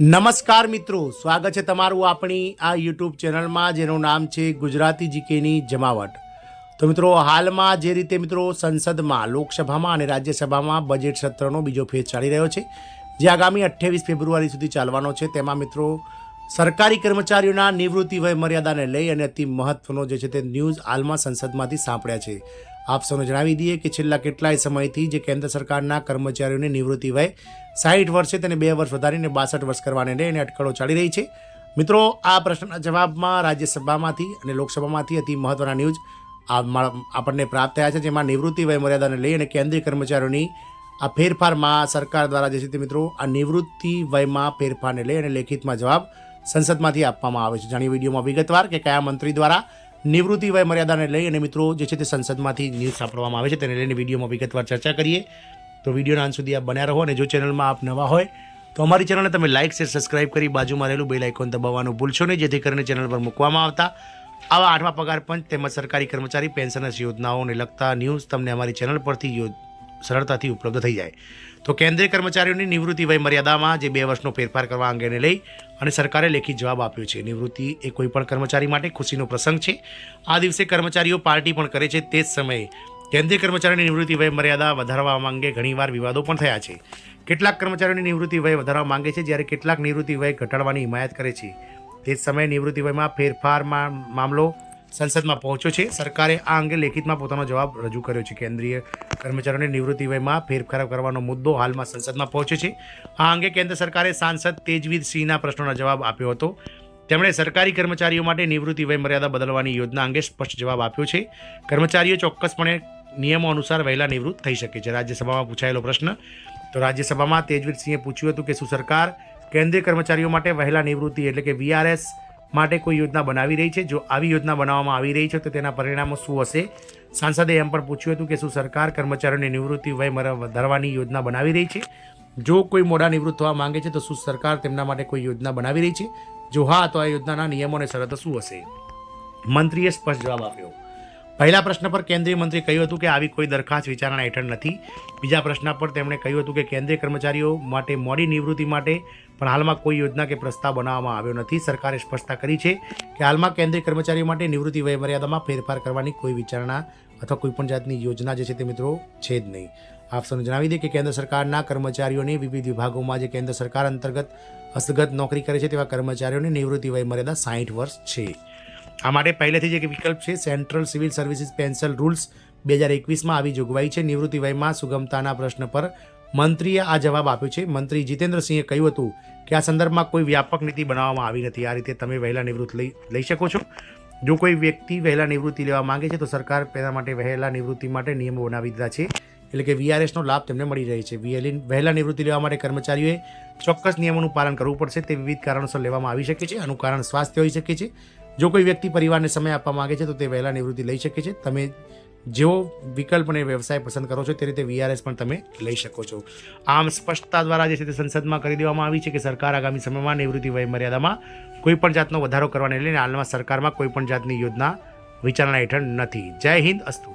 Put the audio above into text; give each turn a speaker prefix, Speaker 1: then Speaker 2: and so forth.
Speaker 1: નમસ્કાર મિત્રો, સ્વાગત છે તમારું આપણી આ યુટ્યુબ ચેનલમાં જેનું નામ છે ગુજરાતી જીકેની જમાવટ। તો મિત્રો, હાલમાં જે રીતે મિત્રો સંસદમાં, લોકસભામાં અને રાજ્યસભામાં બજેટ સત્રનો બીજો ફેઝ ચાલી રહ્યો છે, જે આગામી 28 ફેબ્રુઆરી સુધી ચાલવાનો છે। તેમાં મિત્રો સરકારી કર્મચારીઓના નિવૃત્તિ વય મર્યાદાને લઈ અને અતિ મહત્વનો જે છે તે ન્યૂઝ હાલમાં સંસદમાંથી સાંપડ્યા છે। આપ સૌને જણાવી દઈએ કે છેલ્લા કેટલાય સમયથી જે કેન્દ્ર સરકારના કર્મચારીઓની નિવૃત્તિ વય 60 વર્ષ છે તેને 2 વર્ષ વધારીને 62 વર્ષ કરવાને લઈને અટકળો ચાલી રહી છે। મિત્રો, આ પ્રશ્નના જવાબમાં રાજ્યસભામાંથી અને લોકસભામાંથી અતિ મહત્વના ન્યૂઝ આપણને પ્રાપ્ત થયા છે, જેમાં નિવૃત્તિ વય મર્યાદાને લઈ અને કેન્દ્રીય કર્મચારીઓની આ ફેરફારમાં સરકાર દ્વારા જે છે તે મિત્રો આ નિવૃત્તિ વયમાં ફેરફારને લઈ અને લેખિતમાં જવાબ સંસદમાંથી આપવામાં આવે છે। જાણીએ વિડીયોમાં વિગતવાર કે કયા મંત્રી દ્વારા નિવૃત્તિ વય મર્યાદાને લઈ અને મિત્રો જે છે તે સંસદમાંથી ન્યૂઝ સાંભળવામાં આવે છે તેને લઈને વિડીયોમાં વિગતવાર ચર્ચા કરીએ। તો વિડીયોના અંત સુધી આપ બન્યા રહો અને જો ચેનલમાં આપ નવા હોય તો અમારી ચેનલને તમે લાઇક શેર સબસ્ક્રાઇબ કરી બાજુમાં રહેલું બેલ આઇકોન દબાવવાનું ભૂલશો નહીં, જેથી કરીને ચેનલ પર મૂકવામાં આવતા આવા 8મા પગાર પંચ તેમજ સરકારી કર્મચારી પેન્શનર્સ યોજનાઓને લગતા ન્યૂઝ તમને અમારી ચેનલ પરથી સરળતાથી ઉપલબ્ધ થઈ જાય। તો કેન્દ્રીય કર્મચારીઓની નિવૃત્તિ વય મર્યાદામાં જે 2 વર્ષનો ફેરફાર કરવા અંગેને લઈ અને સરકારે લેખિત જવાબ આપ્યો છે। નિવૃત્તિ એ કોઈપણ કર્મચારી માટે ખુશીનો પ્રસંગ છે। આ દિવસે કર્મચારીઓ પાર્ટી પણ કરે છે। તે જ સમયે કેન્દ્રીય કર્મચારીઓની નિવૃત્તિ વય મર્યાદા વધારવા માંગે ઘણીવાર વિવાદો પણ થયા છે। કેટલાક કર્મચારીઓની નિવૃત્તિ વય વધારવા માંગે છે, જ્યારે કેટલાક નિવૃત્તિ વય ઘટાડવાની હિમાયત કરે છે। તે જ સમયે નિવૃત્તિ વયમાં ફેરફારમાં મામલો સંસદમાં પહોંચ્યો છે। સરકારે આ અંગે લેખિતમાં પોતાનો જવાબ રજૂ કર્યો છે। કેન્દ્રીય કર્મચારીઓની નિવૃત્તિ વયમાં ફેરફાર કરવાનો મુદ્દો હાલમાં સંસદમાં પહોંચ્યો છે। આ અંગે કેન્દ્ર સરકારે સાંસદ તેજવીર સિંહના પ્રશ્નોનો જવાબ આપ્યો હતો। તેમણે સરકારી કર્મચારીઓ માટે નિવૃત્તિ વય મર્યાદા બદલવાની યોજના અંગે સ્પષ્ટ જવાબ આપ્યો છે। કર્મચારીઓ ચોક્કસપણે નિયમો અનુસાર વહેલા નિવૃત્ત થઈ શકે છે। રાજ્યસભામાં પૂછાયેલો પ્રશ્ન, તો રાજ્યસભામાં તેજવીર સિંહે પૂછ્યું હતું કે શું સરકાર કેન્દ્રીય કર્મચારીઓ માટે વહેલા નિવૃત્તિ એટલે કે VRS માટે કોઈ યોજના બનાવી રહી છે? જો આવી યોજના બનાવવામાં આવી રહી છે તો તેના પરિણામો શું હશે? સાંસદે એમ પણ પૂછ્યું હતું કે શું સરકાર કર્મચારીઓની નિવૃત્તિ વય વધારવાની યોજના બનાવી રહી છે? જો કોઈ મોડા નિવૃત્ત થવા માંગે છે તો શું સરકાર તેમના માટે કોઈ યોજના બનાવી રહી છે? જો હા, તો આ યોજનાના નિયમો અને શરતો શું હશે? મંત્રીએ સ્પષ્ટ જવાબ આપ્યો। પહેલા પ્રશ્ન પર કેન્દ્રીય મંત્રીએ કહ્યું હતું કે આવી કોઈ દરખાસ્ત વિચારણા હેઠળ નથી। બીજા પ્રશ્ન પર તેમણે કહ્યું હતું કે કેન્દ્રીય કર્મચારીઓ માટે મોડી નિવૃત્તિ માટે પણ હાલમાં કોઈ યોજના કે પ્રસ્તાવ બનાવવામાં આવ્યો નથી। સરકારે સ્પષ્ટતા કરી છે કે હાલમાં કેન્દ્રીય કર્મચારીઓ માટે નિવૃત્તિ વય મર્યાદામાં ફેરફાર કરવાની કોઈ વિચારણા અથવા કોઈપણ જાતની યોજના જે છે તે મિત્રો છે જ નહીં। આપ સૌને જણાવી દઈએ કે કેન્દ્ર સરકારના કર્મચારીઓની વિવિધ વિભાગોમાં જે કેન્દ્ર સરકાર અંતર્ગત હસ્તગત નોકરી કરે છે તેવા કર્મચારીઓની નિવૃત્તિ વય મર્યાદા 60 વર્ષ છે। આ માટે પહેલેથી જ એક વિકલ્પ છે। Central civil services pension rules 2021માં આવી જોગવાઈ છે। નિવૃત્તિ વયમાં સુગમતાના પ્રશ્ન પર મંત્રીએ આ જવાબ આપ્યો છે। મંત્રી જીતેન્દ્રસિંહે કહ્યું હતું કે આ સંદર્ભમાં કોઈ વ્યાપક નીતિ બનાવવામાં આવી નથી। આ રીતે તમે વહેલા નિવૃત્ત લઈ શકો છો। જો કોઈ વ્યક્તિ વહેલા નિવૃત્તિ લેવા માંગે છે તો સરકાર તેના માટે વહેલા નિવૃત્તિ માટે નિયમો બનાવી દીધા છે, એટલે કે VRSનો લાભ તેમને મળી રહે છે। વહેલા નિવૃત્તિ લેવા માટે કર્મચારીઓએ ચોક્કસ નિયમોનું પાલન કરવું પડશે। તે વિવિધ કારણોસર લેવામાં આવી શકે છે। આનું કારણ સ્વાસ્થ્ય હોઈ શકે છે। જો કોઈ વ્યક્તિ પરિવારને સમય આપવા માંગે છે તો તે વહેલા નિવૃત્તિ લઈ શકે છે। તમે જેવો વિકલ્પ અને વ્યવસાય પસંદ કરો છો તે રીતે VRS પણ તમે લઈ શકો છો। આમ સ્પષ્ટતા દ્વારા જે છે તે સંસદમાં કરી દેવામાં આવી છે કે સરકાર આગામી સમયમાં નિવૃત્તિ વય મર્યાદામાં કોઈપણ જાતનો વધારો કરવાને લઈને હાલમાં સરકારમાં કોઈપણ જાતની યોજના વિચારણા હેઠળ નથી। જય હિન્દ, અસ્તુ।